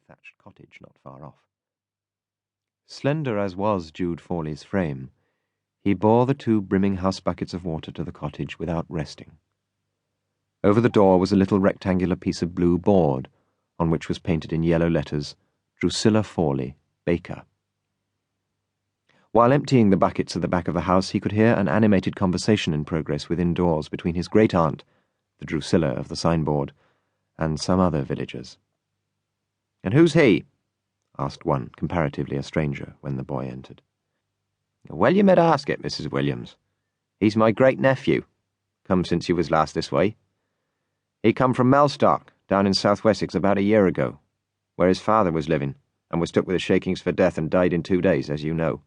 thatched cottage not far off. Slender as was Jude Fawley's frame, he bore the 2 brimming house buckets of water to the cottage without resting. Over the door was a little rectangular piece of blue board, on which was painted in yellow letters, Drusilla Fawley, Baker. While emptying the buckets at the back of the house, he could hear an animated conversation in progress within doors between his great-aunt, the Drusilla of the signboard, and some other villagers. "And who's he?" asked one, comparatively a stranger, when the boy entered. "Well, you might ask it, Mrs. Williams. He's my great-nephew, come since you was last this way. He come from Mellstock, down in South Wessex, about a year ago, where his father was living, and was took with the shakings for death and died in 2 days, as you know.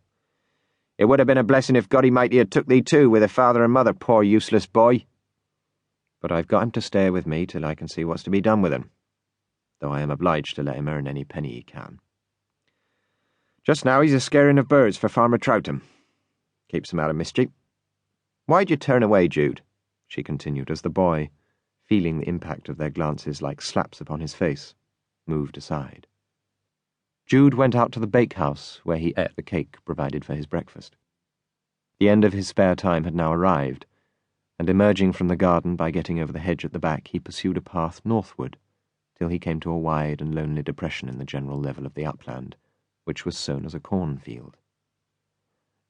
It would have been a blessing if God Almighty had took thee too, with a father and mother, poor useless boy. But I've got him to stay with me till I can see what's to be done with him, though I am obliged to let him earn any penny he can. Just now he's a scaring of birds for Farmer Trougham. Keeps him out of mischief. Why'd you turn away, Jude?" she continued, as the boy, feeling the impact of their glances like slaps upon his face, moved aside. Jude went out to the bakehouse, where he ate the cake provided for his breakfast. The end of his spare time had now arrived, and emerging from the garden by getting over the hedge at the back, he pursued a path northward, till he came to a wide and lonely depression in the general level of the upland, which was sown as a cornfield.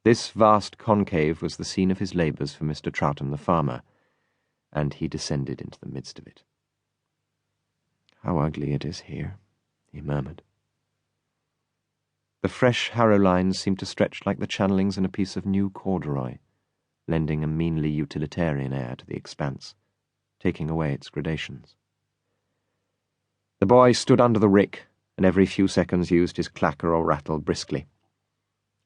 This vast concave was the scene of his labours for Mr. Trougham the farmer, and he descended into the midst of it. "How ugly it is here," he murmured. The fresh harrow lines seemed to stretch like the channellings in a piece of new corduroy, lending a meanly utilitarian air to the expanse, taking away its gradations. The boy stood under the rick, and every few seconds used his clacker or rattle briskly.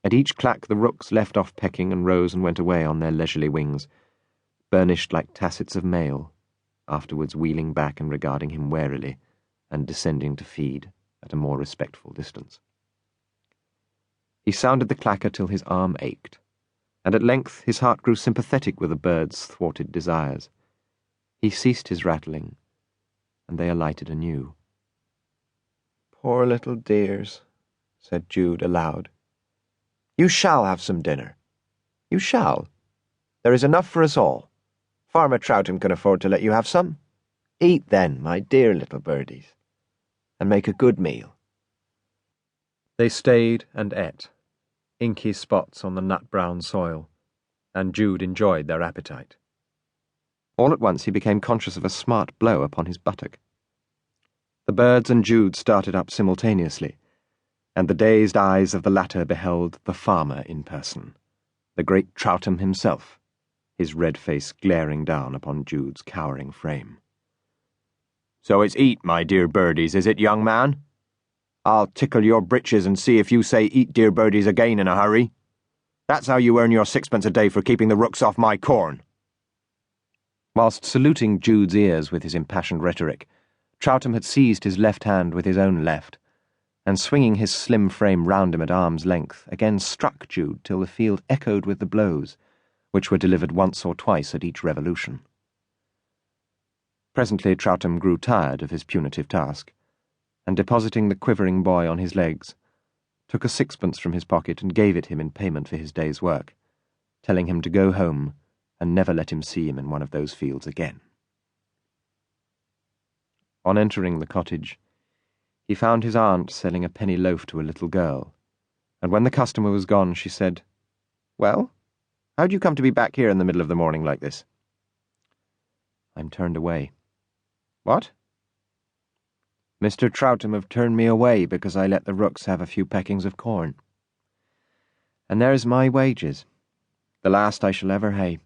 At each clack the rooks left off pecking and rose and went away on their leisurely wings, burnished like tassets of mail, afterwards wheeling back and regarding him warily, and descending to feed at a more respectful distance. He sounded the clacker till his arm ached, and at length his heart grew sympathetic with the bird's thwarted desires. He ceased his rattling, and they alighted anew. "Poor little dears," said Jude aloud. "You shall have some dinner. You shall. There is enough for us all. Farmer Trougham can afford to let you have some. Eat then, my dear little birdies, and make a good meal." They stayed and ate, inky spots on the nut-brown soil, and Jude enjoyed their appetite. All at once he became conscious of a smart blow upon his buttock. The birds and Jude started up simultaneously, and the dazed eyes of the latter beheld the farmer in person, the great Trougham himself, his red face glaring down upon Jude's cowering frame. "So it's eat, my dear birdies, is it, young man? I'll tickle your breeches and see if you say eat, dear birdies, again in a hurry. That's how you earn your 6pence a day for keeping the rooks off my corn." Whilst saluting Jude's ears with his impassioned rhetoric, Trougham had seized his left hand with his own left, and swinging his slim frame round him at arm's length, again struck Jude till the field echoed with the blows, which were delivered once or twice at each revolution. Presently Trougham grew tired of his punitive task, and depositing the quivering boy on his legs, took a 6pence from his pocket and gave it him in payment for his day's work, telling him to go home and never let him see him in one of those fields again. On entering the cottage, he found his aunt selling a penny loaf to a little girl, and when the customer was gone, she said, "Well, how'd you come to be back here in the middle of the morning like this?" "I'm turned away." "What?" "Mr. Trougham have turned me away because I let the rooks have a few peckings of corn. And there's my wages, the last I shall ever hae."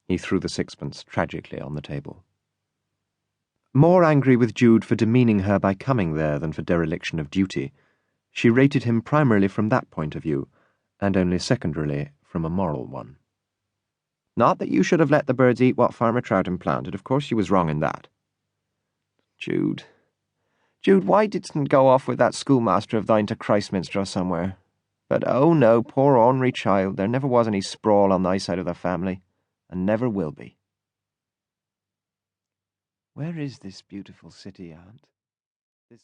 He threw the 6pence tragically on the table. More angry with Jude for demeaning her by coming there than for dereliction of duty, she rated him primarily from that point of view, and only secondarily from a moral one. "Not that you should have let the birds eat what Farmer Trougham planted. Of course you was wrong in that." Jude, why didst go off with that schoolmaster of thine to Christminster or somewhere? But oh no, poor ornery child, there never was any sprawl on thy side of the family, and never will be." "Where is this beautiful city, Aunt?"